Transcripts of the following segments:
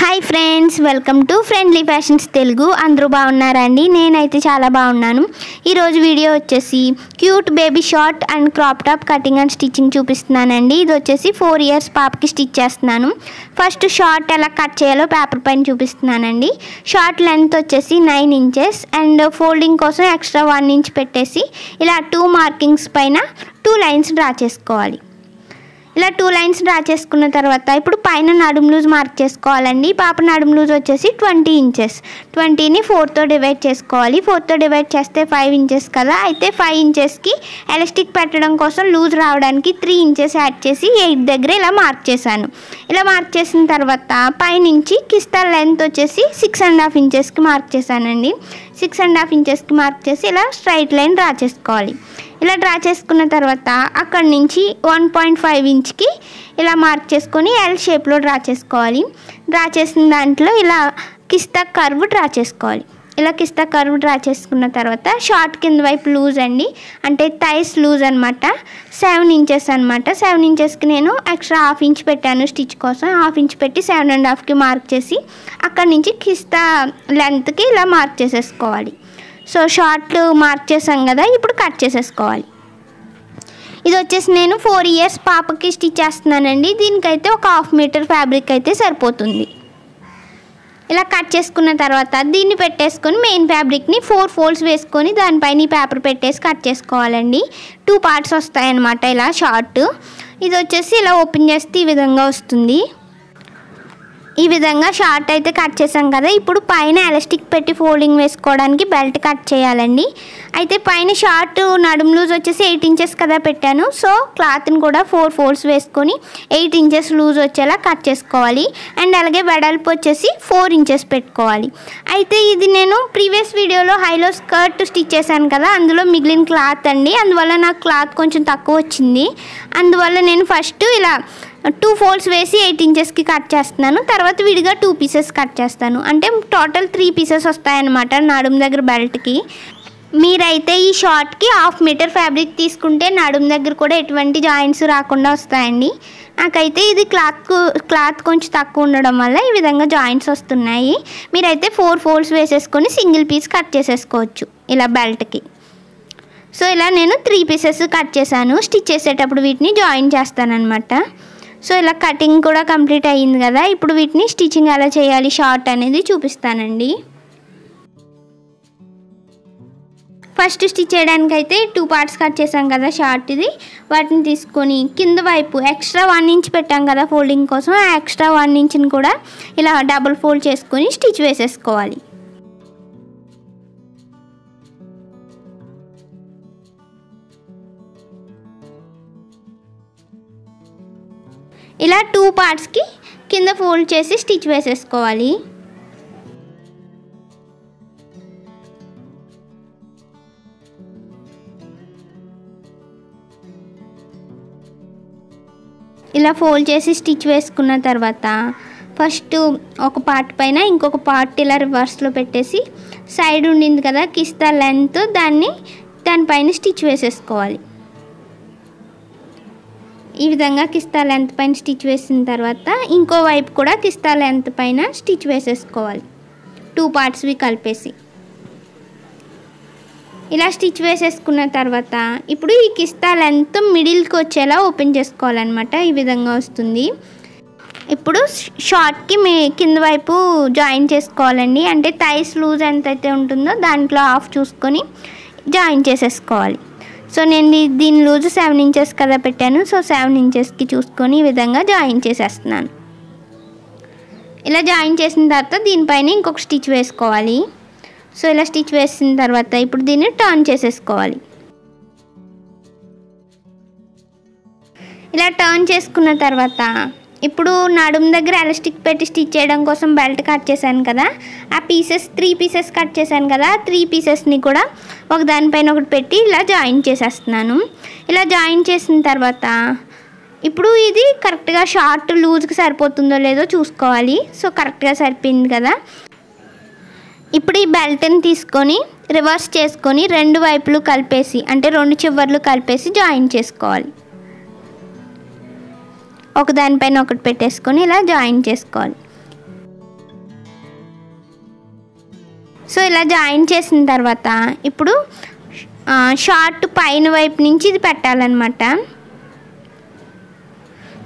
Hi friends, welcome to friendly fashions Telugu. అందరూ బాగున్నారండి? నేనైతే చాలా బాగున్నాను. ఈరోజు వీడియో వచ్చేసి cute baby short and crop top cutting and stitching చూపిస్తున్నానండి. ఇది వచ్చేసి 4 years పాపకి స్టిచ్ చేస్తున్నాను. ఫస్ట్ షార్ట్ ఎలా కట్ చేయాలో పేపర్ పైన చూపిస్తున్నానండి. షార్ట్ లెంత్ వచ్చేసి 9 inches అండ్ ఫోల్డింగ్ కోసం ఎక్స్ట్రా 1 inch పెట్టేసి ఇలా 2 markings పైన 2 lines డ్రా చేసుకోవాలి. ఇలా 2 lines డ్రా చేసుకున్న తర్వాత ఇప్పుడు పైన నడుము లూజ్ మార్క్ చేసుకోవాలండి. పాప నడుము లూజ్ వచ్చేసి 20 inches. 20ని 4తో డివైడ్ చేసుకోవాలి. 4తో డివైడ్ చేస్తే 5 inches కదా. అయితే 5 inchesకి ఎలాస్టిక్ పెట్టడం కోసం లూజ్ రావడానికి 3 inches యాడ్ చేసి 8 దగ్గర ఇలా మార్క్ చేశాను. ఇలా మార్క్ చేసిన తర్వాత పైనుంచి కిస్తా లెంత్ వచ్చేసి 6.5 inchesకి మార్క్ చేశానండి. 6.5 inchesకి మార్క్ చేసి ఇలా స్ట్రైట్ లైన్ డ్రా చేసుకోవాలి. ఇలా డ్రా చేసుకున్న తర్వాత అక్కడి నుంచి 1.5 inchకి ఇలా మార్క్ చేసుకొని ఎల్ షేప్లో డ్రా చేసుకోవాలి. డ్రా చేసిన దాంట్లో ఇలా కిస్తా కర్వ్ డ్రా చేసుకోవాలి. ఇలా కిస్తా కర్వ్ డ్రా చేసుకున్న తర్వాత షార్ట్ కింద వైపు లూజ్ అండి, అంటే థైస్ లూజ్ అనమాట, 7 inches అనమాట. 7 inchesకి నేను ఎక్స్ట్రా 1/2 inch పెట్టాను స్టిచ్ కోసం. 1/2 inch పెట్టి 7.5కి మార్క్ చేసి అక్కడి నుంచి కిస్తా లెంత్కి ఇలా మార్క్ చేసేసుకోవాలి. సో షార్ట్లు మార్క్ చేసాం కదా, ఇప్పుడు కట్ చేసేసుకోవాలి. ఇది వచ్చేసి నేను 4 years పాపకి స్టిచ్ చేస్తున్నానండి. దీనికైతే ఒక 1/2 meter ఫ్యాబ్రిక్ అయితే సరిపోతుంది. ఇలా కట్ చేసుకున్న తర్వాత దీన్ని పెట్టేసుకొని మెయిన్ ఫ్యాబ్రిక్ని 4 folds వేసుకొని దానిపైన ఈ పేపర్ పెట్టేసి కట్ చేసుకోవాలండి. 2 parts వస్తాయన్నమాట ఇలా షార్ట్. ఇది వచ్చేసి ఇలా ఓపెన్ చేస్తే ఈ విధంగా వస్తుంది. ఈ విధంగా షార్ట్ అయితే కట్ చేసాం కదా. ఇప్పుడు పైన ఎలాస్టిక్ పెట్టి ఫోల్డింగ్ వేసుకోవడానికి బెల్ట్ కట్ చేయాలండి. అయితే పైన షార్ట్ నడుము లూజ్ వచ్చేసి 8 inches కదా పెట్టాను. సో క్లాత్ని కూడా 4 folds వేసుకొని 8 inches లూజ్ వచ్చేలా కట్ చేసుకోవాలి. అండ్ అలాగే వెడల్పు వచ్చేసి 4 inches పెట్టుకోవాలి. అయితే ఇది నేను ప్రీవియస్ వీడియోలో హైలో స్కర్ట్ స్టిచ్ చేశాను కదా, అందులో మిగిలిన క్లాత్ అండి. అందువల్ల నాకు క్లాత్ కొంచెం తక్కువ వచ్చింది. అందువల్ల నేను ఫస్ట్ ఇలా 2 folds వేసి 8 inchesకి కట్ చేస్తున్నాను. తర్వాత విడిగా 2 pieces కట్ చేస్తాను. అంటే టోటల్ 3 pieces వస్తాయన్నమాట నడుము దగ్గర బెల్ట్కి. మీరైతే ఈ షార్ట్కి 1/2 meter ఫ్యాబ్రిక్ తీసుకుంటే నడుము దగ్గర కూడా ఎటువంటి జాయింట్స్ రాకుండా వస్తాయండి. నాకైతే ఇది క్లాత్ కొంచెం తక్కువ ఉండడం వల్ల ఈ విధంగా జాయింట్స్ వస్తున్నాయి. మీరైతే 4 folds వేసేసుకొని సింగిల్ పీస్ కట్ చేసేసుకోవచ్చు ఇలా బెల్ట్కి. సో ఇలా నేను 3 pieces కట్ చేశాను. స్టిచ్ చేసేటప్పుడు వీటిని జాయిన్ చేస్తానన్నమాట. సో ఇలా కటింగ్ కూడా కంప్లీట్ అయ్యింది కదా. ఇప్పుడు వీటిని స్టిచ్చింగ్ ఎలా చేయాలి షార్ట్ అనేది చూపిస్తానండి. ఫస్ట్ స్టిచ్ చేయడానికి అయితే 2 parts కట్ చేసాం కదా షార్ట్ ఇది. వాటిని తీసుకొని కింద వైపు ఎక్స్ట్రా 1 inch పెట్టాం కదా ఫోల్డింగ్ కోసం, ఆ ఎక్స్ట్రా 1 inchని కూడా ఇలా డబుల్ ఫోల్డ్ చేసుకొని స్టిచ్ వేసేసుకోవాలి. ఇలా 2 partsకి కింద ఫోల్డ్ చేసి స్టిచ్ వేసేసుకోవాలి. ఇలా ఫోల్డ్ చేసి స్టిచ్ వేసుకున్న తర్వాత ఫస్ట్ ఒక పార్ట్ పైన ఇంకొక పార్ట్ ఇలా రివర్స్లో పెట్టేసి సైడ్ ఉండింది కదా కిస్తా లెంత్, దానిపైన స్టిచ్ వేసేసుకోవాలి. ఈ విధంగా కిస్తా లెంత్ పైన స్టిచ్ వేసిన తర్వాత ఇంకో వైపు కూడా కిస్తా లెంత్ పైన స్టిచ్ వేసేసుకోవాలి 2 partsవి కలిపేసి. ఇలా స్టిచ్ వేసేసుకున్న తర్వాత ఇప్పుడు ఈ కిస్తా లెంత్ మిడిల్కి వచ్చేలా ఓపెన్ చేసుకోవాలన్నమాట. ఈ విధంగా వస్తుంది. ఇప్పుడు షార్ట్కి కింద వైపు జాయిన్ చేసుకోవాలండి. అంటే థైస్ లూజ్ ఎంతైతే ఉంటుందో దాంట్లో 1/2 చూసుకొని జాయిన్ చేసేసుకోవాలి. సో నేను దీని లూజ్ 7 inches కదా పెట్టాను. సో 7 inchesకి చూసుకొని ఈ విధంగా జాయిన్ చేసేస్తున్నాను. ఇలా జాయిన్ చేసిన తర్వాత దీనిపైన ఇంకొక స్టిచ్ వేసుకోవాలి. సో ఇలా స్టిచ్ వేసిన తర్వాత ఇప్పుడు దీన్ని టర్న్ చేసేసుకోవాలి. ఇలా టర్న్ చేసుకున్న తర్వాత ఇప్పుడు నడుము దగ్గర ఎలాస్టిక్ పెట్టి స్టిచ్ చేయడం కోసం బెల్ట్ కట్ చేశాను కదా, ఆ పీసెస్ 3 pieces కట్ చేశాను కదా, 3 piecesని కూడా ఒక దానిపైన ఒకటి పెట్టి ఇలా జాయిన్ చేసేస్తున్నాను. ఇలా జాయిన్ చేసిన తర్వాత ఇప్పుడు ఇది కరెక్ట్గా షార్ట్ లూజ్కి సరిపోతుందో లేదో చూసుకోవాలి. సో కరెక్ట్గా సరిపోయింది కదా. ఇప్పుడు ఈ బెల్ట్ని తీసుకొని రివర్స్ చేసుకొని రెండు వైపులు కలిపేసి అంటే రెండు చివర్లు కలిపేసి జాయిన్ చేసుకోవాలి. ఒకదానిపైన ఒకటి పెట్టేసుకొని ఇలా జాయిన్ చేసుకోవాలి. సో ఇలా జాయిన్ చేసిన తర్వాత ఇప్పుడు షార్ట్ పైన వైపు నుంచి ఇది పెట్టాలన్నమాట.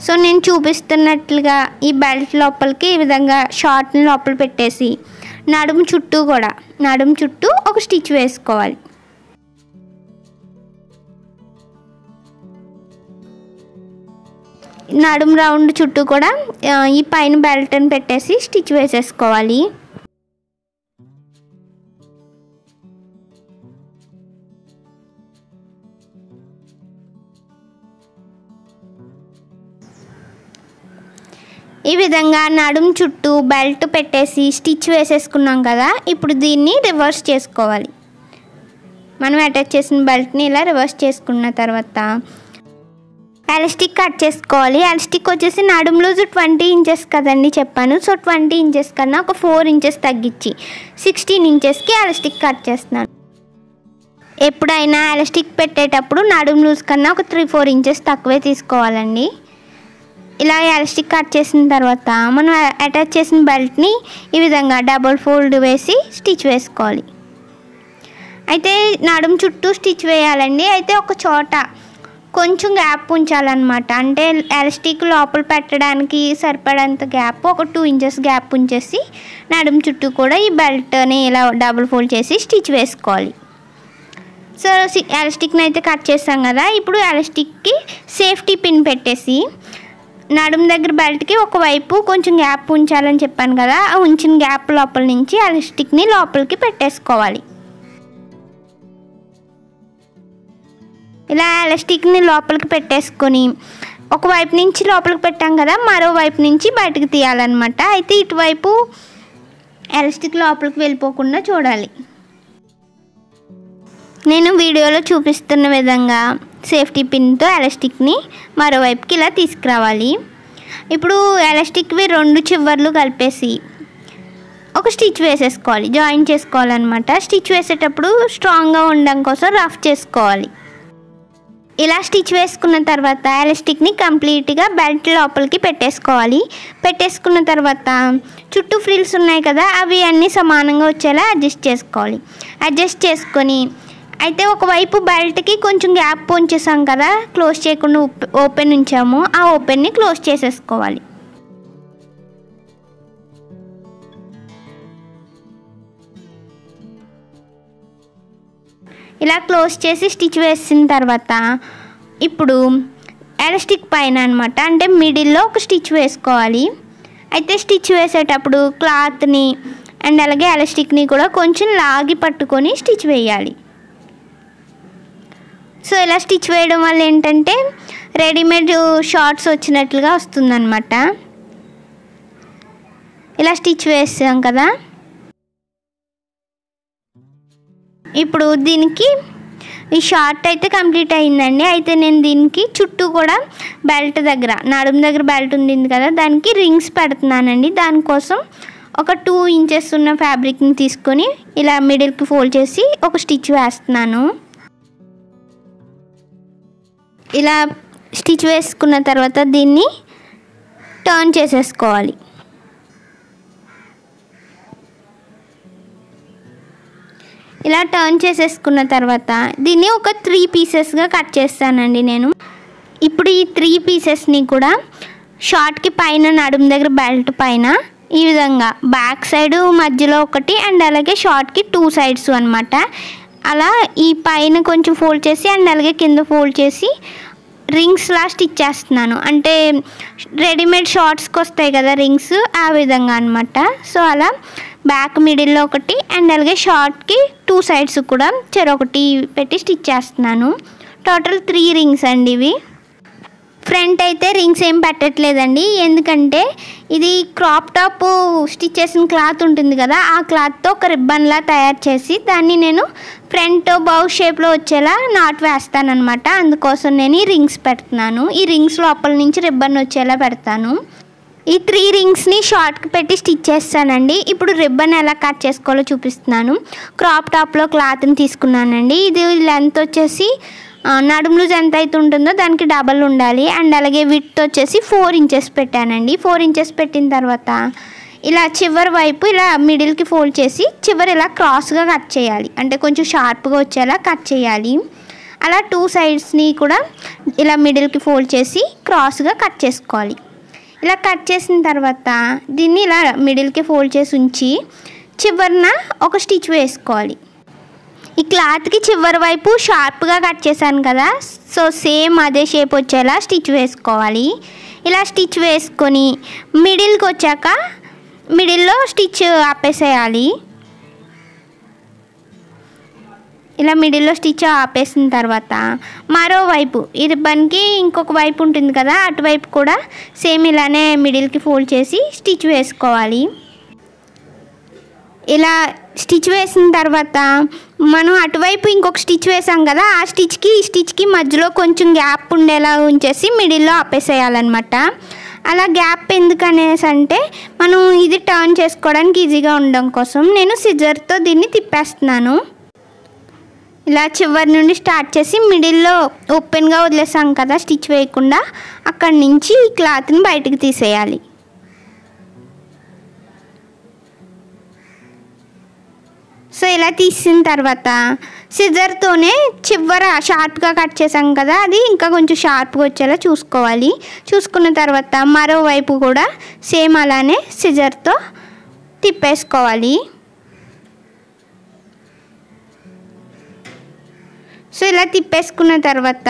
సో నేను చూపిస్తున్నట్లుగా ఈ బెల్ట్ లోపలికి ఈ విధంగా షార్ట్ని లోపల పెట్టేసి నడుము చుట్టూ ఒక స్టిచ్ వేసుకోవాలి. నడుము రౌండ్ చుట్టూ కూడా ఈ పైన బెల్ట్ని పెట్టేసి స్టిచ్ వేసేసుకోవాలి. ఈ విధంగా నడుము చుట్టూ బెల్ట్ పెట్టేసి స్టిచ్ వేసేసుకున్నాం కదా. ఇప్పుడు దీన్ని రివర్స్ చేసుకోవాలి. మనం అటాచ్ చేసిన బెల్ట్ని ఇలా రివర్స్ చేసుకున్న తర్వాత ఎలాస్టిక్ కట్ చేసుకోవాలి. ఎలాస్టిక్ వచ్చేసి నడుము లూజు 20 ఇంచెస్ కదండి చెప్పాను. సో 20 ఇంచెస్ కన్నా ఒక 4 ఇంచెస్ తగ్గించి 16 ఇంచెస్కి ఎలాస్టిక్ కట్ చేస్తున్నాను. ఎప్పుడైనా ఎలాస్టిక్ పెట్టేటప్పుడు నడుము లూజ్ కన్నా ఒక 3-4 ఇంచెస్ తక్కువే తీసుకోవాలండి. ఇలా ఎలాస్టిక్ కట్ చేసిన తర్వాత మనం అటాచ్ చేసిన బెల్ట్ని ఈ విధంగా డబుల్ ఫోల్డ్ వేసి స్టిచ్ వేసుకోవాలి. అయితే నడుము చుట్టూ స్టిచ్ వేయాలండి. అయితే ఒక చోట కొంచెం గ్యాప్ ఉంచాలన్నమాట. అంటే ఎలాస్టిక్ లోపల పెట్టడానికి సరిపడేంత గ్యాప్ ఒక 2 ఇంచెస్ గ్యాప్ ఉంచేసి నడుము చుట్టూ కూడా ఈ బెల్ట్ని ఇలా డబుల్ ఫోల్డ్ చేసి స్టిచ్ వేసుకోవాలి. సో ఎలాస్టిక్ని అయితే కట్ చేస్తాం కదా. ఇప్పుడు ఎలాస్టిక్కి సేఫ్టీ పిన్ పెట్టేసి నడుము దగ్గర బెల్ట్కి ఒకవైపు కొంచెం గ్యాప్ ఉంచాలని చెప్పాను కదా. ఆ ఉంచిన గ్యాప్ లోపల నుంచి ఎలాస్టిక్ని లోపలికి పెట్టేసుకోవాలి. ఇలా ఎలాస్టిక్ని లోపలికి పెట్టేసుకొని ఒకవైపు నుంచి లోపలికి పెట్టాం కదా, మరోవైపు నుంచి బయటకు తీయాలన్నమాట. అయితే ఇటువైపు ఎలాస్టిక్ లోపలికి వెళ్ళిపోకుండా చూడాలి. నేను వీడియోలో చూపిస్తున్న విధంగా సేఫ్టీ పిన్తో ఎలాస్టిక్ని మరోవైపుకి ఇలా తీసుకురావాలి. ఇప్పుడు ఎలాస్టిక్వి 2 చివర్లు కలిపేసి ఒక స్టిచ్ వేసేసుకోవాలి, జాయిన్ చేసుకోవాలన్నమాట. స్టిచ్ వేసేటప్పుడు స్ట్రాంగ్గా ఉండడం కోసం రఫ్ చేసుకోవాలి. ఇలా స్టిచ్ వేసుకున్న తర్వాత ఎలాస్టిక్ని కంప్లీట్గా బెల్ట్ లోపలికి పెట్టేసుకోవాలి. పెట్టేసుకున్న తర్వాత చుట్టూ ఫ్రిల్స్ ఉన్నాయి కదా, అవి అన్నీ సమానంగా వచ్చేలా అడ్జస్ట్ చేసుకోవాలి. అడ్జస్ట్ చేసుకొని అయితే ఒకవైపు బెల్ట్కి కొంచెం గ్యాప్ ఉంచేసాం కదా, క్లోజ్ చేయకుండా ఓపెన్ ఉంచాము. ఆ ఓపెన్ని క్లోజ్ చేసేసుకోవాలి. ఇలా క్లోజ్ చేసి స్టిచ్ వేసిన తర్వాత ఇప్పుడు ఎలాస్టిక్ పైన అనమాట అంటే మిడిల్లో ఒక స్టిచ్ వేసుకోవాలి. అయితే స్టిచ్ వేసేటప్పుడు క్లాత్ని అండ్ అలాగే ఎలాస్టిక్ని కూడా కొంచెం లాగి పట్టుకొని స్టిచ్ వేయాలి. సో ఇలా స్టిచ్ వేయడం వల్ల ఏంటంటే రెడీమేడ్ షార్ట్స్ వచ్చినట్లుగా వస్తుందన్నమాట. ఇలా స్టిచ్ వేసాం కదా. ఇప్పుడు దీనికి ఈ షార్ట్ అయితే కంప్లీట్ అయిందండి. అయితే నేను దీనికి చుట్టూ కూడా బెల్ట్ దగ్గర నడుము దగ్గర బెల్ట్ ఉంది కదా, దానికి రింగ్స్ పెడుతున్నానండి. దానికోసం ఒక 2 ఇంచెస్ ఉన్న ఫ్యాబ్రిక్ని తీసుకొని ఇలా మిడిల్కి ఫోల్డ్ చేసి ఒక స్టిచ్ వేస్తున్నాను. ఇలా స్టిచ్ వేసుకున్న తర్వాత దీన్ని టర్న్ చేసేసుకోవాలి. ఇలా టర్న్ చేసేసుకున్న తర్వాత దీన్ని ఒక 3 పీసెస్గా కట్ చేస్తానండి నేను. ఇప్పుడు ఈ 3 పీసెస్ని కూడా షార్ట్కి పైన నడుము దగ్గర బెల్ట్ పైన ఈ విధంగా బ్యాక్ సైడ్ మధ్యలో ఒకటి అండ్ అలాగే షార్ట్కి 2 సైడ్స్ అనమాట. అలా ఈ పైన కొంచెం ఫోల్డ్ చేసి అండ్ అలాగే కింద ఫోల్డ్ చేసి రింగ్స్లా స్టిచ్ చేస్తున్నాను. అంటే రెడీమేడ్ షార్ట్స్కి వస్తాయి కదా రింగ్స్, ఆ విధంగా అనమాట. సో అలా బ్యాక్ మిడిల్లో ఒకటి అండ్ అలాగే షార్ట్కి 2 సైడ్స్ కూడా చెరొకటి పెట్టి స్టిచ్ చేస్తున్నాను. టోటల్ 3 రింగ్స్ అండి ఇవి. ఫ్రంట్ అయితే రింగ్స్ ఏం పెట్టట్లేదండి, ఎందుకంటే ఇది క్రాప్ టాప్ స్టిచ్ చేసిన క్లాత్ ఉంటుంది కదా, ఆ క్లాత్తో ఒక రిబ్బన్లా తయారు చేసి దాన్ని నేను ఫ్రంట్ బౌ షేప్లో వచ్చేలా నాట్ వేస్తానన్నమాట. అందుకోసం నేను ఈ రింగ్స్ పెడుతున్నాను. ఈ రింగ్స్ లోపల నుంచి రిబ్బన్ వచ్చేలా పెడతాను. ఈ 3 రింగ్స్ని షార్ట్కి పెట్టి స్టిచ్ చేస్తానండి. ఇప్పుడు రిబ్బన్ ఎలా కట్ చేసుకోవాలో చూపిస్తున్నాను. క్రాప్ టాప్లో క్లాత్ని తీసుకున్నానండి. ఇది లెంత్ వచ్చేసి నడుము లూజ్ ఎంత అయితే ఉంటుందో దానికి డబల్ ఉండాలి. అండ్ అలాగే విడ్త్ వచ్చేసి 4 ఇంచెస్ పెట్టానండి. 4 ఇంచెస్ పెట్టిన తర్వాత ఇలా చివరి వైపు ఇలా మిడిల్కి ఫోల్డ్ చేసి చివరి ఇలా క్రాస్గా కట్ చేయాలి. అంటే కొంచెం షార్ప్గా వచ్చేలా కట్ చేయాలి. అలా 2 సైడ్స్ని కూడా ఇలా మిడిల్కి ఫోల్డ్ చేసి క్రాస్గా కట్ చేసుకోవాలి. ఇలా కట్ చేసిన తర్వాత దీన్ని ఇలా మిడిల్కి ఫోల్డ్ చేసి ఉంచి చివరిన ఒక స్టిచ్ వేసుకోవాలి. ఈ క్లాత్కి చివరి వైపు షార్ప్గా కట్ చేశాను కదా, సో సేమ్ అదే షేప్ వచ్చేలా స్టిచ్ వేసుకోవాలి. ఇలా స్టిచ్ వేసుకొని మిడిల్కి వచ్చాక మిడిల్లో స్టిచ్ ఆపేసేయాలి. ఇలా మిడిల్లో స్టిచ్ ఆపేసిన తర్వాత మరోవైపు ఈ రిబ్బన్కి ఇంకొక వైపు ఉంటుంది కదా, అటువైపు కూడా సేమ్ ఇలానే మిడిల్కి ఫోల్డ్ చేసి స్టిచ్ వేసుకోవాలి. ఇలా స్టిచ్ వేసిన తర్వాత మనం అటువైపు ఇంకొక స్టిచ్ వేసాం కదా, ఆ స్టిచ్కి ఈ స్టిచ్కి మధ్యలో కొంచెం గ్యాప్ ఉండేలా ఉంచేసి మిడిల్లో ఆపేసేయాలన్నమాట. అలా గ్యాప్ ఎందుకనేసి అంటే మనం ఇది టర్న్ చేసుకోవడానికి ఈజీగా ఉండడం కోసం నేను సిజర్తో దీన్ని తిప్పేస్తున్నాను. ఇలా చివరి నుండి స్టార్ట్ చేసి మిడిల్లో ఓపెన్గా వదిలేసాం కదా స్టిచ్ వేయకుండా, అక్కడి నుంచి ఈ క్లాత్ని బయటకు తీసేయాలి. సో ఇలా తీసిన తర్వాత సిజర్తోనే చివర షార్ప్గా కట్ చేసాం కదా, అది ఇంకా కొంచెం షార్ప్గా వచ్చేలా చూసుకోవాలి. చూసుకున్న తర్వాత మరోవైపు కూడా సేమ్ అలానే సిజర్తో తిప్పేసుకోవాలి. సో ఇలా తిప్పేసుకున్న తర్వాత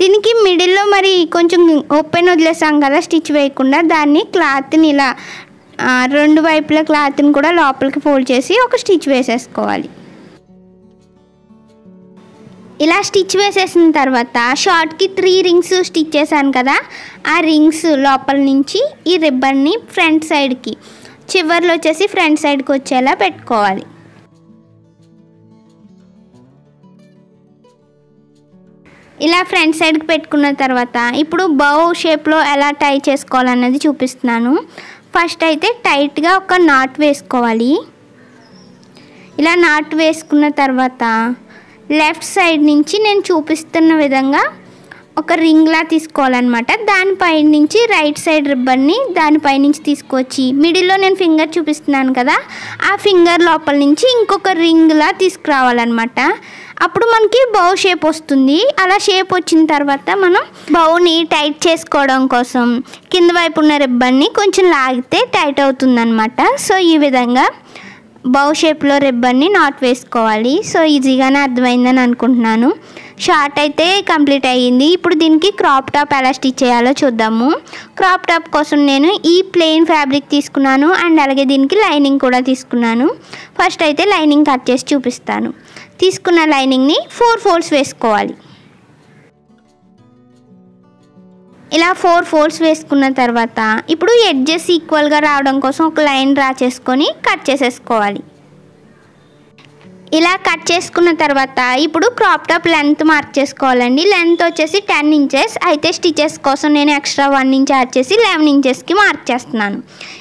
దీనికి మిడిల్లో మరి కొంచెం ఓపెన్ వదిలేసాం కదా స్టిచ్ వేయకుండా, దాన్ని క్లాత్ని ఇలా 2 వైపుల క్లాత్ని కూడా లోపలికి ఫోల్డ్ చేసి ఒక స్టిచ్ వేసేసుకోవాలి. ఇలా స్టిచ్ వేసేసిన తర్వాత షార్ట్కి 3 రింగ్స్ స్టిచ్ చేశాను కదా, ఆ రింగ్స్ లోపల నుంచి ఈ రిబ్బన్ని ఫ్రంట్ సైడ్కి చివర్లో వచ్చేసి ఫ్రంట్ సైడ్కి వచ్చేలా పెట్టుకోవాలి. ఇలా ఫ్రంట్ సైడ్కి పెట్టుకున్న తర్వాత ఇప్పుడు బౌ షేప్లో ఎలా టై చేసుకోవాలన్నది చూపిస్తున్నాను. ఫస్ట్ అయితే టైట్గా ఒక నాట్ వేసుకోవాలి. ఇలా నాట్ వేసుకున్న తర్వాత లెఫ్ట్ సైడ్ నుంచి నేను చూపిస్తున్న విధంగా ఒక రింగ్లా తీసుకోవాలన్నమాట. దానిపై నుంచి రైట్ సైడ్ రిబ్బన్ని దానిపై నుంచి తీసుకొచ్చి మిడిల్లో నేను ఫింగర్ చూపిస్తున్నాను కదా, ఆ ఫింగర్ లోపల నుంచి ఇంకొక రింగ్లా తీసుకురావాలన్నమాట. అప్పుడు మనకి బౌ షేప్ వస్తుంది. అలా షేప్ వచ్చిన తర్వాత మనం బౌని టైట్ చేసుకోవడం కోసం కింద వైపు ఉన్న రిబ్బన్ని కొంచెం లాగితే టైట్ అవుతుందన్నమాట. సో ఈ విధంగా బౌ షేప్లో రిబ్బన్ని నాట్ వేసుకోవాలి. సో ఈజీగానే అర్థమైందని అనుకుంటున్నాను. షార్ట్ అయితే కంప్లీట్ అయ్యింది. ఇప్పుడు దీనికి క్రాప్ టాప్ ఎలా స్టిచ్ చేయాలో చూద్దాము. క్రాప్ టాప్ కోసం నేను ఈ ప్లెయిన్ ఫ్యాబ్రిక్ తీసుకున్నాను అండ్ అలాగే దీనికి లైనింగ్ కూడా తీసుకున్నాను. ఫస్ట్ అయితే లైనింగ్ కట్ చేసి చూపిస్తాను. తీసుకున్న లైనింగ్ని 4 ఫోల్డ్స్ వేసుకోవాలి. ఇలా 4 ఫోల్డ్స్ వేసుకున్న తర్వాత ఇప్పుడు ఎడ్జెస్ ఈక్వల్గా రావడం కోసం ఒక లైన్ డ్రా చేసుకొని కట్ చేసేసుకోవాలి. ఇలా కట్ చేసుకున్న తర్వాత ఇప్పుడు క్రాప్ టాప్ లెంత్ మార్క్ చేసుకోవాలండి. లెంత్ వచ్చేసి 10 ఇంచెస్ అయితే స్టిచెస్ కోసం నేను ఎక్స్ట్రా 1 ఇంచ్ యాడ్ చేసి 11 ఇంచెస్కి మార్క్ చేస్తున్నాను.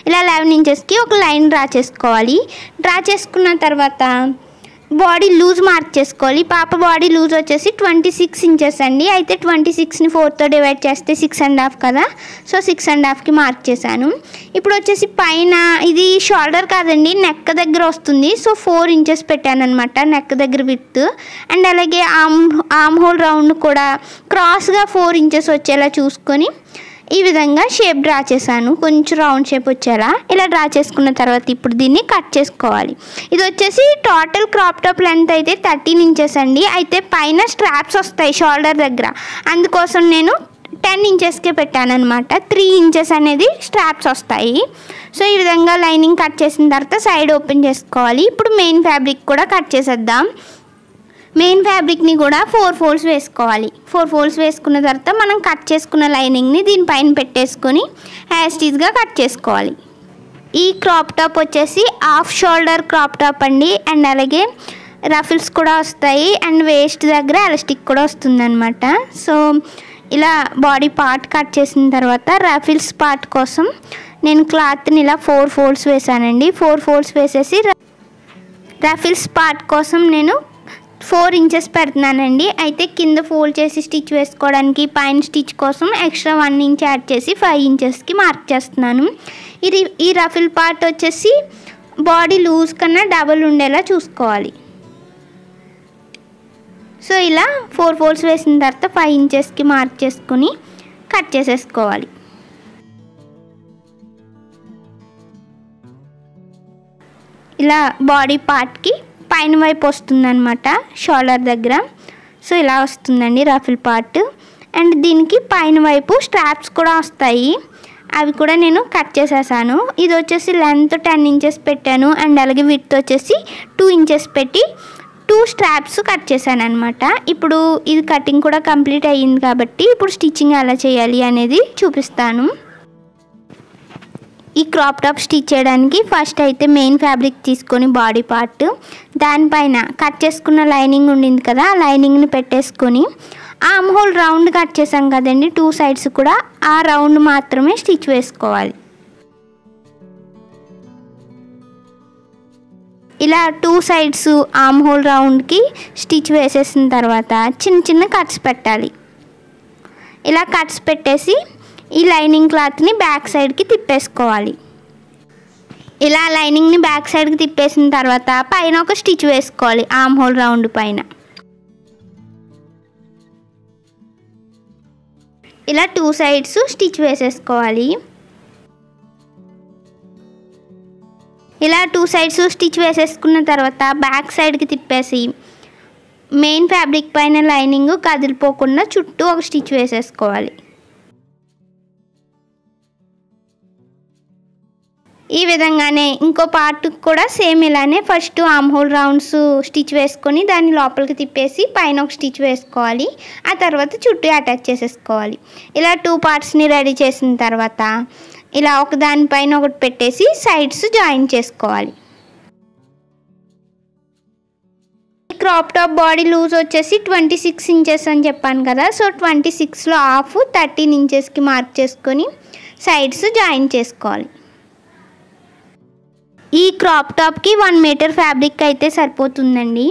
ఇలా 11 ఇంచెస్కి ఒక లైన్ డ్రా చేసుకోవాలి. డ్రా చేసుకున్న తర్వాత బాడీ లూజ్ మార్క్ చేసుకోవాలి. పాప బాడీ లూజ్ వచ్చేసి 26 ఇంచెస్ అండి. అయితే 26ని 4తో డివైడ్ చేస్తే 6.5 కదా, సో 6.5కి మార్క్ చేశాను. ఇప్పుడు వచ్చేసి పైన ఇది షోల్డర్ కాదండి, నెక్ దగ్గర వస్తుంది. సో 4 ఇంచెస్ పెట్టాను అనమాట నెక్ దగ్గర విడ్త్. అండ్ అలాగే ఆర్మ్ హోల్ రౌండ్ కూడా క్రాస్గా 4 ఇంచెస్ వచ్చేలా చూసుకొని ఈ విధంగా షేప్ డ్రా చేశాను, కొంచెం రౌండ్ షేప్ వచ్చేలా. ఇలా డ్రా చేసుకున్న తర్వాత ఇప్పుడు దీన్ని కట్ చేసుకోవాలి. ఇది వచ్చేసి టోటల్ క్రాప్ టాప్ లెంత్ అయితే 13 ఇంచెస్ అండి. అయితే పైన స్ట్రాప్స్ వస్తాయి షోల్డర్ దగ్గర, అందుకోసం నేను 10 ఇంచెస్కే పెట్టాను అనమాట. 3 ఇంచెస్ అనేది స్ట్రాప్స్ వస్తాయి. సో ఈ విధంగా లైనింగ్ కట్ చేసిన తర్వాత సైడ్ ఓపెన్ చేసుకోవాలి. ఇప్పుడు మెయిన్ ఫ్యాబ్రిక్ కూడా కట్ చేసేద్దాం. మెయిన్ ఫ్యాబ్రిక్ని కూడా 4 ఫోల్డ్స్ వేసుకోవాలి. 4 ఫోల్డ్స్ వేసుకున్న తర్వాత మనం కట్ చేసుకున్న లైనింగ్ని దీనిపైన పెట్టేసుకొని హ్యాస్టీస్గా కట్ చేసుకోవాలి. ఈ క్రాప్ టాప్ వచ్చేసి హాఫ్ షోల్డర్ క్రాప్ టాప్ అండి. అండ్ అలాగే రఫిల్స్ కూడా వస్తాయి అండ్ వేస్ట్ దగ్గర ఎలాస్టిక్ కూడా వస్తుందన్నమాట. సో ఇలా బాడీ పార్ట్ కట్ చేసిన తర్వాత రఫిల్స్ పార్ట్ కోసం నేను క్లాత్ని ఇలా 4 ఫోల్డ్స్ వేసానండి. 4 ఫోల్డ్స్ వేసేసి రఫిల్స్ పార్ట్ కోసం నేను 4 ఇంచెస్ పెడుతున్నానండి. అయితే కింద ఫోల్డ్ చేసి స్టిచ్ వేసుకోవడానికి పైన స్టిచ్ కోసం ఎక్స్ట్రా 1 ఇంచ్ యాడ్ చేసి 5 ఇంచెస్కి మార్క్ చేస్తున్నాను. ఈ రఫిల్ పార్ట్ వచ్చేసి బాడీ లూజ్ కన్నా డబుల్ ఉండేలా చూసుకోవాలి. సో ఇలా 4 ఫోల్డ్స్ వేసిన తర్వాత 5 ఇంచెస్కి మార్క్ చేసుకుని కట్ చేసేసుకోవాలి. ఇలా బాడీ పార్ట్కి పైన వైపు వస్తుందన్నమాట, షోల్డర్ దగ్గర. సో ఇలా వస్తుందండి రఫిల్ పార్ట్. అండ్ దీనికి పైన వైపు స్ట్రాప్స్ కూడా వస్తాయి, అవి కూడా నేను కట్ చేసేసాను. ఇది వచ్చేసి లెంత్ 10 ఇంచెస్ పెట్టాను. అండ్ అలాగే విడ్త్ వచ్చేసి 2 ఇంచెస్ పెట్టి 2 స్ట్రాప్స్ కట్ చేశాను అనమాట. ఇప్పుడు ఇది కటింగ్ కూడా కంప్లీట్ అయ్యింది కాబట్టి ఇప్పుడు స్టిచ్చింగ్ ఎలా చేయాలి అనేది చూపిస్తాను. ఈ క్రాప్ టాప్ స్టిచ్ చేయడానికి ఫస్ట్ అయితే మెయిన్ ఫ్యాబ్రిక్ తీసుకొని బాడీ పార్ట్ దానిపైన కట్ చేసుకున్న లైనింగ్ ఉండింది కదా, ఆ లైనింగ్ని పెట్టేసుకొని ఆర్మ్ హోల్ రౌండ్ కట్ చేసాం కదండి 2 సైడ్స్ కూడా, ఆ రౌండ్ మాత్రమే స్టిచ్ వేసుకోవాలి. ఇలా 2 సైడ్స్ ఆర్మ్ హోల్ రౌండ్కి స్టిచ్ వేసేసిన తర్వాత చిన్న చిన్న కట్స్ పెట్టాలి. ఇలా కట్స్ పెట్టేసి ఈ లైనింగ్ క్లాత్ని బ్యాక్ సైడ్కి తిప్పేసుకోవాలి. ఇలా లైనింగ్ని బ్యాక్ సైడ్కి తిప్పేసిన తర్వాత పైన ఒక స్టిచ్ వేసుకోవాలి ఆర్మ్ హోల్ రౌండ్ పైన. ఇలా 2 సైడ్స్ స్టిచ్ వేసేసుకోవాలి. ఇలా 2 సైడ్స్ స్టిచ్ వేసేసుకున్న తర్వాత బ్యాక్ సైడ్కి తిప్పేసి మెయిన్ ఫ్యాబ్రిక్ పైన లైనింగ్ కదిలిపోకుండా చుట్టూ ఒక స్టిచ్ వేసేసుకోవాలి. ఈ విధంగానే ఇంకో పార్ట్ కూడా సేమ్ ఇలానే first arm whole rounds stitch వేసుకొని దాన్ని లోపలికి తిప్పేసి పైన ఒక స్టిచ్ వేసుకోవాలి. ఆ తర్వాత చుట్టూ అటాచ్ చేసేసుకోవాలి. ఇలా 2 పార్ట్స్ని రెడీ చేసిన తర్వాత ఇలా ఒక దానిపైన ఒకటి పెట్టేసి సైడ్స్ జాయిన్ చేసుకోవాలి. క్రాప్ టాప్ బాడీ లూజ్ వచ్చేసి 26 ఇంచెస్ అని చెప్పాను కదా. సో 26లో హాఫ్ 13 ఇంచెస్కి మార్క్ చేసుకొని సైడ్స్ జాయిన్ చేసుకోవాలి. ఈ క్రాప్ టాప్కి 1 మీటర్ ఫ్యాబ్రిక్ అయితే సరిపోతుందండి.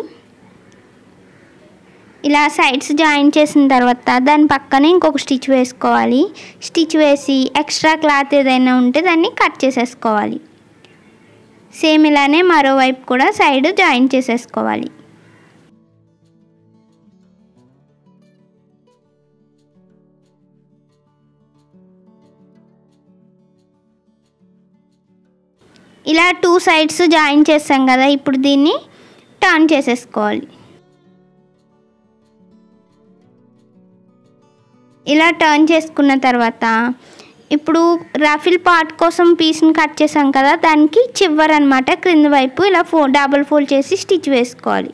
ఇలా సైడ్స్ జాయిన్ చేసిన తర్వాత దాని పక్కనే ఇంకొక స్టిచ్ వేసుకోవాలి. స్టిచ్ వేసి ఎక్స్ట్రా క్లాత్ ఏదైనా ఉంటే దాన్ని కట్ చేసేసుకోవాలి. సేమ్ ఇలానే మరోవైపు కూడా సైడ్ జాయిన్ చేసేసుకోవాలి. ఇలా 2 సైడ్స్ జాయిన్ చేసాం కదా, ఇప్పుడు దీన్ని టర్న్ చేసేసుకోవాలి. ఇలా టర్న్ చేసుకున్న తర్వాత ఇప్పుడు రఫిల్ పార్ట్ కోసం పీస్ని కట్ చేసాం కదా, దానికి చివర అనమాట క్రింద వైపు ఇలా డబుల్ ఫోల్డ్ చేసి స్టిచ్ వేసుకోవాలి.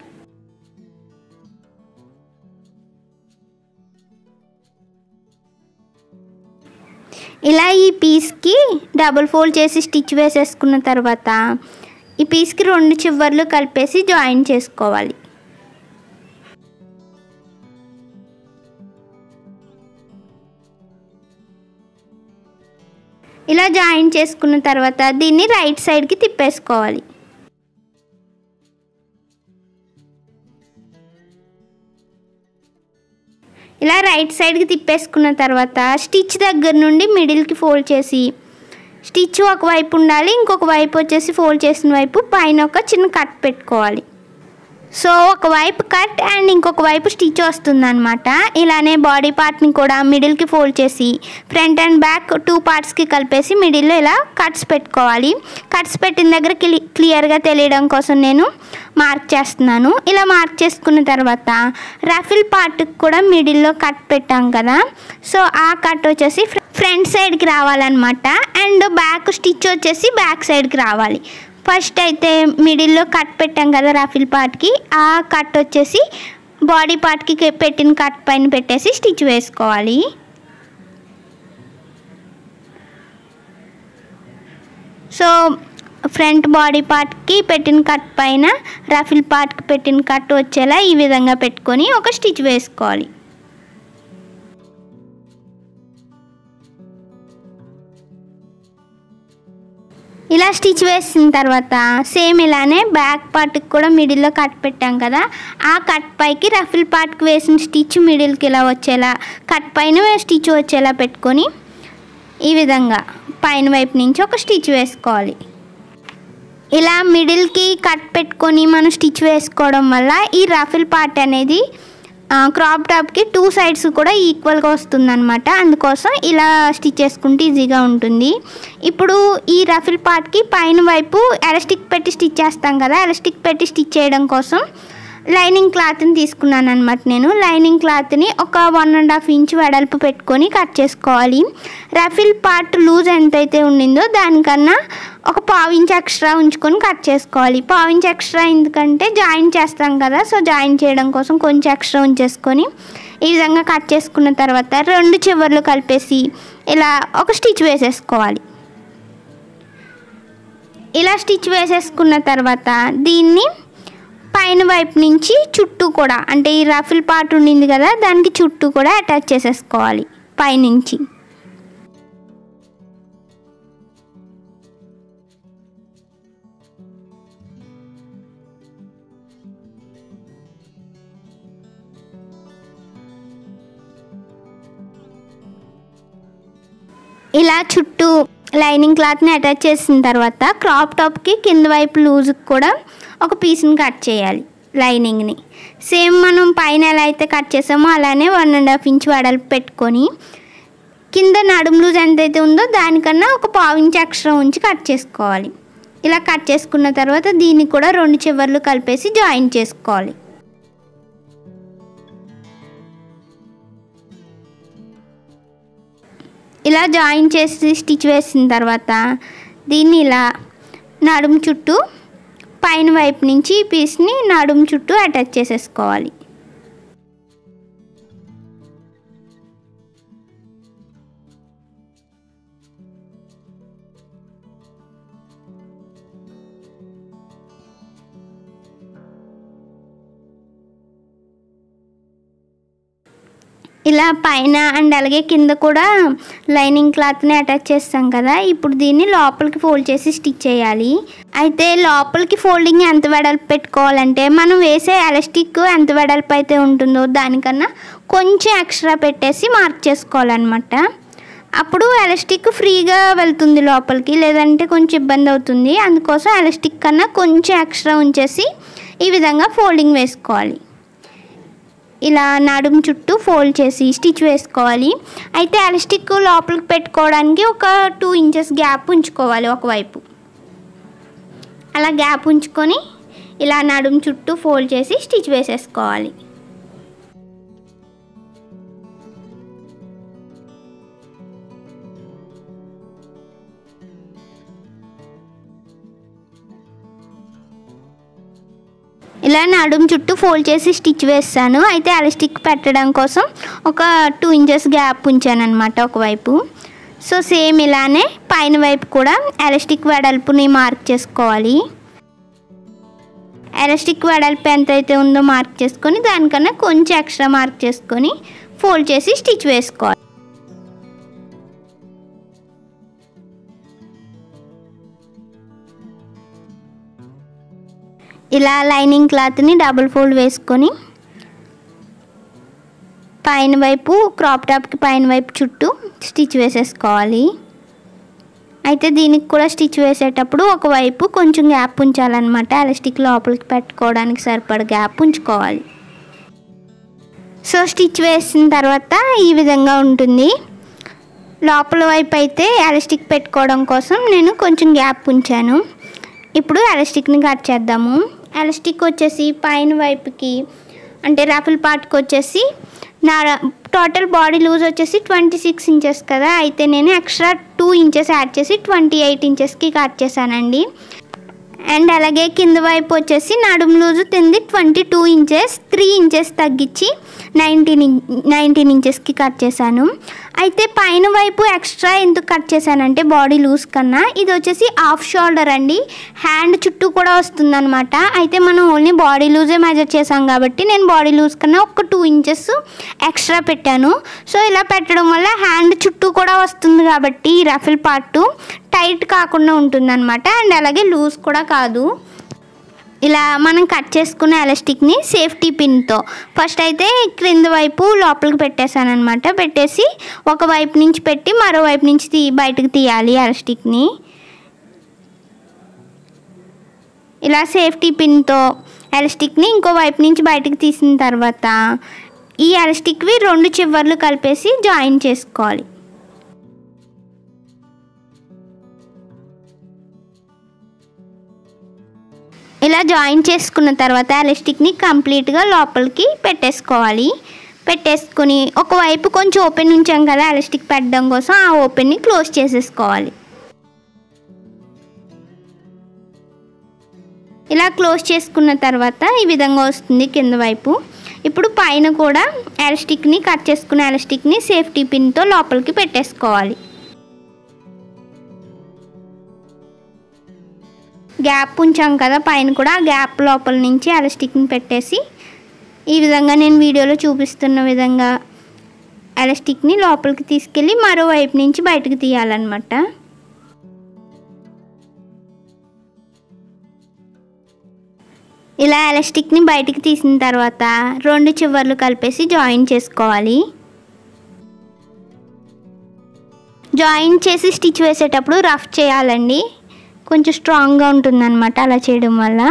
ఇలా ఈ పీస్కి డబుల్ ఫోల్డ్ చేసి స్టిచ్ వేసేసుకున్న తర్వాత ఈ పీస్కి 2 చివర్లు కలిపేసి జాయిన్ చేసుకోవాలి. ఇలా జాయిన్ చేసుకున్న తర్వాత దీన్ని రైట్ సైడ్కి తిప్పేసుకోవాలి. ఇలా రైట్ సైడ్కి తిప్పేసుకున్న తర్వాత స్టిచ్ దగ్గర నుండి మిడిల్కి ఫోల్డ్ చేసి స్టిచ్ ఒకవైపు ఉండాలి, ఇంకొక వైపు వచ్చేసి ఫోల్డ్ చేసిన వైపు పైన ఒక చిన్న కట్ పెట్టుకోవాలి. సో ఒకవైపు కట్ అండ్ ఇంకొక వైపు స్టిచ్ వస్తుందన్నమాట. ఇలానే బాడీ పార్ట్ని కూడా మిడిల్కి ఫోల్డ్ చేసి ఫ్రంట్ అండ్ బ్యాక్ 2 పార్ట్స్కి కలిపేసి మిడిల్లో ఇలా కట్స్ పెట్టుకోవాలి. కట్స్ పెట్టిన దగ్గర క్లియర్గా తెలియడం కోసం నేను మార్క్ చేస్తున్నాను. ఇలా మార్క్ చేసుకున్న తర్వాత రఫిల్ పార్ట్కి కూడా మిడిల్లో కట్ పెట్టాం కదా, సో ఆ కట్ వచ్చేసి ఫ్రంట్ సైడ్కి రావాలన్నమాట. అండ్ బ్యాక్ స్టిచ్ వచ్చేసి బ్యాక్ సైడ్కి రావాలి. ఫస్ట్ అయితే మిడిల్లో కట్ పెట్టాం కదా రఫిల్ పార్ట్కి, ఆ కట్ వచ్చేసి బాడీ పార్ట్కి పెట్టిన కట్ పైన పెట్టేసి స్టిచ్ వేసుకోవాలి. సో ఫ్రంట్ బాడీ పార్ట్కి పెట్టిన కట్ పైన రఫిల్ పార్ట్కి పెట్టిన కట్ వచ్చేలా ఈ విధంగా పెట్టుకొని ఒక స్టిచ్ వేసుకోవాలి. ఇలా స్టిచ్ వేసిన తర్వాత సేమ్ ఇలానే బ్యాక్ పార్ట్కి కూడా మిడిల్లో కట్ పెట్టాం కదా, ఆ కట్ పైకి రఫిల్ పార్ట్కి వేసిన స్టిచ్ మిడిల్కి ఇలా వచ్చేలా, కట్ పైన స్టిచ్ వచ్చేలా పెట్టుకొని ఈ విధంగా పైన వైపు నుంచి ఒక స్టిచ్ వేసుకోవాలి. ఇలా మిడిల్కి కట్ పెట్టుకొని మనం స్టిచ్ వేసుకోవడం వల్ల ఈ రఫిల్ పార్ట్ అనేది క్రాప్ టాప్కి 2 సైడ్స్ కూడా ఈక్వల్గా వస్తుందన్నమాట. అందుకోసం ఇలా స్టిచ్ చేసుకుంటే ఈజీగా ఉంటుంది. ఇప్పుడు ఈ రఫిల్ పార్ట్కి పైన వైపు ఎలాస్టిక్ పెట్టి స్టిచ్ చేస్తాం కదా, ఎలాస్టిక్ పెట్టి స్టిచ్ చేయడం కోసం లైనింగ్ క్లాత్ని తీసుకున్నాను అనమాట. నేను లైనింగ్ క్లాత్ని ఒక 1.5 ఇంచ్ వెడల్పు పెట్టుకొని కట్ చేసుకోవాలి. రఫిల్ పార్ట్ లూజ్ ఎంతైతే ఉండిందో దానికన్నా ఒక 1/4 ఇంచ్ ఎక్స్ట్రా ఉంచుకొని కట్ చేసుకోవాలి. 1/4 ఇంచ్ ఎక్స్ట్రా ఎందుకంటే జాయింట్ చేస్తాం కదా, సో జాయింట్ చేయడం కోసం కొంచెం ఎక్స్ట్రా ఉంచేసుకొని ఈ విధంగా కట్ చేసుకున్న తర్వాత 2 చివర్లు కలిపేసి ఇలా ఒక స్టిచ్ వేసేసుకోవాలి. ఇలా స్టిచ్ వేసేసుకున్న తర్వాత దీన్ని పైన వైపు నుంచి చుట్టూ కూడా, అంటే ఈ రఫిల్ పార్ట్ ఉండింది కదా దానికి చుట్టూ కూడా అటాచ్ చేసేసుకోవాలి పైనుంచి. ఇలా చుట్టూ లైనింగ్ క్లాత్ని అటాచ్ చేసిన తర్వాత క్రాప్ టాప్కి కింద వైపు లూజ్కి కూడా ఒక పీస్ని కట్ చేయాలి లైనింగ్ని. సేమ్ మనం పైన ఎలా అయితే కట్ చేసామో అలానే 1.5 ఇంచ్ వెడల్పు పెట్టుకొని కింద నడుం లూజ్ ఎంతైతే ఉందో దానికన్నా ఒక 1/4 ఇంచ్ ఎక్స్ట్రా ఉంచి కట్ చేసుకోవాలి. ఇలా కట్ చేసుకున్న తర్వాత దీన్ని కూడా 2 చివర్లు కలిపేసి జాయిన్ చేసుకోవాలి. ఇలా జాయిన్ చేసి స్టిచ్ వేసిన తర్వాత దీన్ని ఇలా నడుము చుట్టూ పైన వైపు నుంచి ఈ పీస్ని నడుము చుట్టూ అటాచ్ చేసేసుకోవాలి. ఇలా పైన అండ్ అలాగే కింద కూడా లైనింగ్ క్లాత్ని అటాచ్ చేస్తాం కదా, ఇప్పుడు దీన్ని లోపలికి ఫోల్డ్ చేసి స్టిచ్ చేయాలి. అయితే లోపలికి ఫోల్డింగ్ ఎంత వెడల్పు పెట్టుకోవాలంటే మనం వేసే ఎలాస్టిక్ ఎంత వెడల్పు అయితే ఉంటుందో దానికన్నా కొంచెం ఎక్స్ట్రా పెట్టేసి మార్క్ చేసుకోవాలన్నమాట. అప్పుడు ఎలాస్టిక్ ఫ్రీగా వెళ్తుంది లోపలికి, లేదంటే కొంచెం ఇబ్బంది అవుతుంది. అందుకోసం ఎలాస్టిక్ కన్నా కొంచెం ఎక్స్ట్రా ఉంచేసి ఈ విధంగా ఫోల్డింగ్ వేసుకోవాలి. ఇలా నడుము చుట్టూ ఫోల్డ్ చేసి స్టిచ్ వేసుకోవాలి. అయితే ఎలాస్టిక్ లోపలికి పెట్టుకోవడానికి ఒక 2 ఇంచెస్ గ్యాప్ ఉంచుకోవాలి ఒకవైపు. అలా గ్యాప్ ఉంచుకొని ఇలా నడుము చుట్టూ ఫోల్డ్ చేసి స్టిచ్ వేసేసుకోవాలి. ఇలా నడుము చుట్టూ ఫోల్డ్ చేసి స్టిచ్ వేస్తాను. అయితే ఎలాస్టిక్ పెట్టడం కోసం ఒక 2 ఇంచెస్ గ్యాప్ ఉంచాను అనమాట ఒకవైపు. సో సేమ్ ఇలానే పైన వైపు కూడా ఎలాస్టిక్ వెడల్పుని మార్క్ చేసుకోవాలి. ఎలాస్టిక్ వెడల్పు ఎంతైతే ఉందో మార్క్ చేసుకొని దానికన్నా కొంచెం ఎక్స్ట్రా మార్క్ చేసుకొని ఫోల్డ్ చేసి స్టిచ్ వేసుకోవాలి. ఇలా లైనింగ్ క్లాత్ని డబుల్ ఫోల్డ్ వేసుకొని పైన వైపు క్రాప్ టాప్కి పైన వైపు చుట్టూ స్టిచ్ వేసేసుకోవాలి. అయితే దీనికి కూడా స్టిచ్ వేసేటప్పుడు ఒకవైపు కొంచెం గ్యాప్ ఉంచాలన్నమాట. ఎలాస్టిక్ లోపలికి పెట్టుకోవడానికి సరిపడ గ్యాప్ ఉంచుకోవాలి. సో స్టిచ్ వేసిన తర్వాత ఈ విధంగా ఉంటుంది. లోపల వైపు అయితే ఎలాస్టిక్ పెట్టుకోవడం కోసం నేను కొంచెం గ్యాప్ ఉంచాను. ఇప్పుడు ఎలాస్టిక్ని కట్ చేద్దాము. ఎలాస్టిక్ వచ్చేసి పైన వైపుకి అంటే రఫిల్ పార్ట్కి వచ్చేసి నా టోటల్ బాడీ లూజ్ వచ్చేసి 26 ఇంచెస్ కదా, అయితే నేను ఎక్స్ట్రా 2 ఇంచెస్ యాడ్ చేసి 28 ఇంచెస్కి కట్ చేశానండి. అండ్ అలాగే కింద వైపు వచ్చేసి నడుము లూజు తింది 22 ఇంచెస్, 3 ఇంచెస్ తగ్గించి 19 ఇంచెస్కి కట్ చేశాను. అయితే పైన వైపు ఎక్స్ట్రా ఎందుకు కట్ చేశానంటే బాడీ లూజ్ కన్నా ఇది వచ్చేసి హాఫ్ షోల్డర్ అండి, హ్యాండ్ చుట్టూ కూడా వస్తుందన్నమాట. అయితే మనం ఓన్లీ బాడీ లూజే మెజర్ చేసాం కాబట్టి నేను బాడీ లూజ్ కన్నా ఒక 2 ఇంచెస్ ఎక్స్ట్రా పెట్టాను. సో ఇలా పెట్టడం వల్ల హ్యాండ్ చుట్టూ కూడా వస్తుంది కాబట్టి ఈ రఫిల్ పార్ట్ టైట్ కాకుండా ఉంటుందన్నమాట. అండ్ అలాగే లూజ్ కూడా కాదు. ఇలా మనం కట్ చేసుకున్న ఎలాస్టిక్ని సేఫ్టీ పిన్తో ఫస్ట్ అయితే క్రింద వైపు లోపలికి పెట్టేశాను అనమాట. పెట్టేసి ఒక వైపు నుంచి పెట్టి మరో వైపు నుంచి బయటకు తీయాలి ఎలాస్టిక్ని. ఇలా సేఫ్టీ పిన్తో ఎలాస్టిక్ని ఇంకో వైపు నుంచి బయటకు తీసిన తర్వాత ఈ ఎలాస్టిక్వి 2 చివర్లు కలిపేసి జాయిన్ చేసుకోవాలి. ఇలా జాయిన్ చేసుకున్న తర్వాత ఎలాస్టిక్ని కంప్లీట్గా లోపలికి పెట్టేసుకోవాలి. పెట్టేసుకుని ఒకవైపు కొంచెం ఓపెన్ ఉంచాం కదా ఎలాస్టిక్ పెట్టడం కోసం, ఆ ఓపెన్ని క్లోజ్ చేసేసుకోవాలి. ఇలా క్లోజ్ చేసుకున్న తర్వాత ఈ విధంగా వస్తుంది కింద వైపు. ఇప్పుడు పైన కూడా ఎలాస్టిక్ని కట్ చేసుకున్న ఎలాస్టిక్ని సేఫ్టీ పిన్తో లోపలికి పెట్టేసుకోవాలి. గ్యాప్ ఉంచాం కదా పైన కూడా, ఆ గ్యాప్ లోపల నుంచి ఎలాస్టిక్ని పెట్టేసి ఈ విధంగా నేను వీడియోలో చూపిస్తున్న విధంగా ఎలాస్టిక్ని లోపలికి తీసుకెళ్ళి మరో వైపు నుంచి బయటకు తీయాలన్నమాట. ఇలా ఎలాస్టిక్ని బయటికి తీసిన తర్వాత 2 చివర్లు కలిపేసి జాయిన్ చేసుకోవాలి. జాయిన్ చేసి స్టిచ్ వేసేటప్పుడు రఫ్ చేయాలండి, కొంచెం స్ట్రాంగ్గా ఉంటుందన్నమాట అలా చేయడం వల్ల.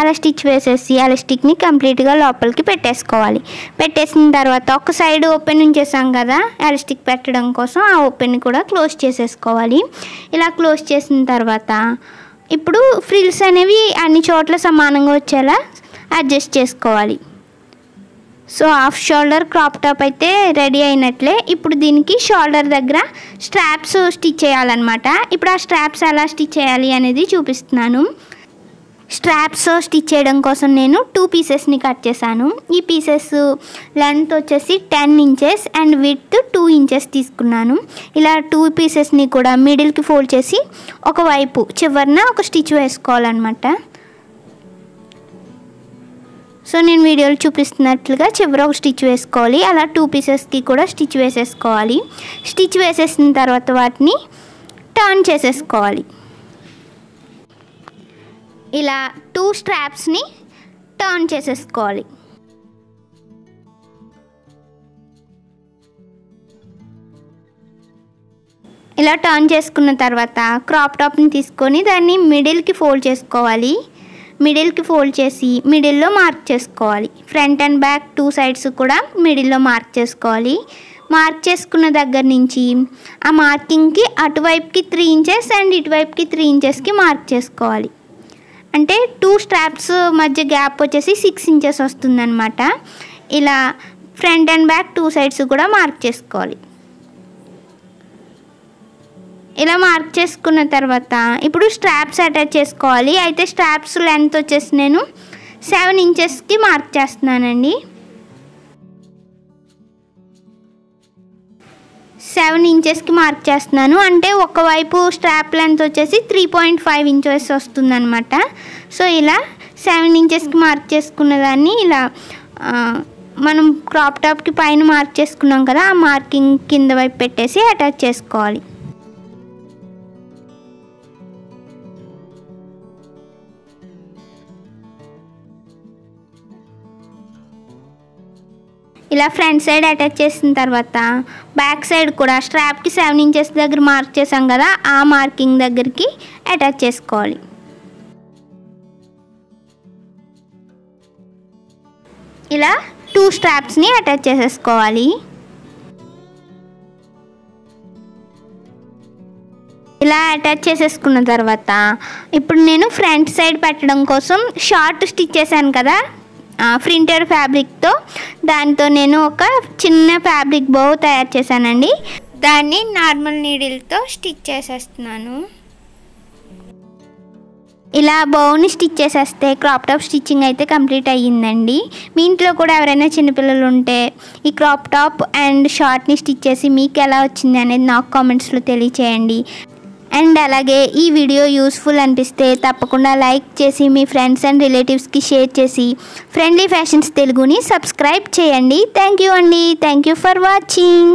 అలా స్టిచ్ వేసేసి ఎలాస్టిక్ని కంప్లీట్గా లోపలికి పెట్టేసుకోవాలి. పెట్టేసిన తర్వాత ఒక సైడ్ ఓపెన్ ఉంచేసాం కదా ఎలాస్టిక్ పెట్టడం కోసం, ఆ ఓపెన్ని కూడా క్లోజ్ చేసేసుకోవాలి. ఇలా క్లోజ్ చేసిన తర్వాత ఇప్పుడు ఫ్రిల్స్ అనేవి అన్ని చోట్ల సమానంగా వచ్చేలా అడ్జస్ట్ చేసుకోవాలి. So half shoulder crop top అయితే రెడీ అయినట్లే. ఇప్పుడు దీనికి షోల్డర్ దగ్గర స్ట్రాప్స్ స్టిచ్ చేయాలన్నమాట. ఇప్పుడు ఆ స్ట్రాప్స్ ఎలా స్టిచ్ చేయాలి అనేది చూపిస్తున్నాను. స్ట్రాప్స్ స్టిచ్ చేయడం కోసం నేను 2 పీసెస్ని కట్ చేశాను. ఈ పీసెస్ లెంత్ వచ్చేసి 10 ఇంచెస్ అండ్ విడ్త్ 2 ఇంచెస్ తీసుకున్నాను. ఇలా 2 పీసెస్ని కూడా మిడిల్కి ఫోల్డ్ చేసి ఒకవైపు చివరన ఒక స్టిచ్ వేసుకోవాలన్నమాట. సో నేను వీడియోలో చూపిస్తున్నట్లుగా చివర ఒక స్టిచ్ వేసుకోవాలి. అలా 2 పీసెస్కి కూడా స్టిచ్ వేసేసుకోవాలి. స్టిచ్ వేసేసిన తర్వాత వాటిని టర్న్ చేసేసుకోవాలి. ఇలా 2 స్ట్రాప్స్ని టర్న్ చేసేసుకోవాలి. ఇలా టర్న్ చేసుకున్న తర్వాత క్రాప్ టాప్ని తీసుకొని దాన్ని మిడిల్కి ఫోల్డ్ చేసుకోవాలి. మిడిల్కి ఫోల్డ్ చేసి మిడిల్లో మార్క్ చేసుకోవాలి. ఫ్రంట్ అండ్ బ్యాక్ 2 సైడ్స్ కూడా మిడిల్లో మార్క్ చేసుకోవాలి. మార్క్ చేసుకున్న దగ్గర నుంచి ఆ మార్కింగ్కి అటువైపుకి 3 ఇంచెస్ అండ్ ఇటువైపుకి 3 ఇంచెస్కి మార్క్ చేసుకోవాలి. అంటే 2 స్ట్రాప్స్ మధ్య గ్యాప్ వచ్చేసి 6 ఇంచెస్ వస్తుందన్నమాట. ఇలా ఫ్రంట్ అండ్ బ్యాక్ 2 సైడ్స్ కూడా మార్క్ చేసుకోవాలి. ఇలా మార్క్ చేసుకున్న తర్వాత ఇప్పుడు స్ట్రాప్స్ అటాచ్ చేసుకోవాలి. అయితే స్ట్రాప్స్ లెంత్ వచ్చేసి నేను 7 ఇంచెస్కి మార్క్ చేస్తున్నానండి. 7 ఇంచెస్కి మార్క్ చేస్తున్నాను. అంటే ఒకవైపు స్ట్రాప్ లెంత్ వచ్చేసి 3.5 ఇంచెస్ వస్తుందన్నమాట. సో ఇలా 7 ఇంచెస్కి మార్క్ చేసుకున్న దాన్ని ఇలా మనం క్రాప్ టాప్కి పైన మార్క్ చేసుకున్నాం కదా, ఆ మార్కింగ్ కింద వైపు పెట్టేసి అటాచ్ చేసుకోవాలి. ఇలా ఫ్రంట్ సైడ్ అటాచ్ చేసిన తర్వాత బ్యాక్ సైడ్ కూడా స్ట్రాప్కి 7 ఇంచెస్ దగ్గర మార్క్ చేసాం కదా, ఆ మార్కింగ్ దగ్గరికి అటాచ్ చేసుకోవాలి. ఇలా 2 స్ట్రాప్స్ని అటాచ్ చేసేసుకోవాలి. ఇలా అటాచ్ చేసేసుకున్న తర్వాత ఇప్పుడు నేను ఫ్రంట్ సైడ్ పెట్టడం కోసం షార్ట్ స్టిచ్ చేశాను కదా ప్రింటర్ ఫ్యాబ్రిక్తో, దాంతో నేను ఒక చిన్న ఫ్యాబ్రిక్ బౌ తయారు చేశానండి. దాన్ని నార్మల్ నీడిల్తో స్టిచ్ చేసేస్తున్నాను. ఇలా బౌని స్టిచ్ చేసేస్తే క్రాప్ టాప్ స్టిచ్చింగ్ అయితే కంప్లీట్ అయ్యిందండి. మీ ఇంట్లో కూడా ఎవరైనా చిన్నపిల్లలు ఉంటే ఈ క్రాప్ టాప్ అండ్ షార్ట్ని స్టిచ్ చేసి మీకు ఎలా వచ్చింది అనేది నాకు కామెంట్స్లో తెలియచేయండి. అండ్ అలాగే ఈ వీడియో యూస్ఫుల్ అనిపిస్తే తప్పకుండా లైక్ చేసి మీ ఫ్రెండ్స్ అండ్ రిలేటివ్స్కి షేర్ చేసి ఫ్రెండ్లీ ఫ్యాషన్స్ తెలుగుని సబ్స్క్రైబ్ చేయండి. థ్యాంక్ యూ అండి. Thank you for watching.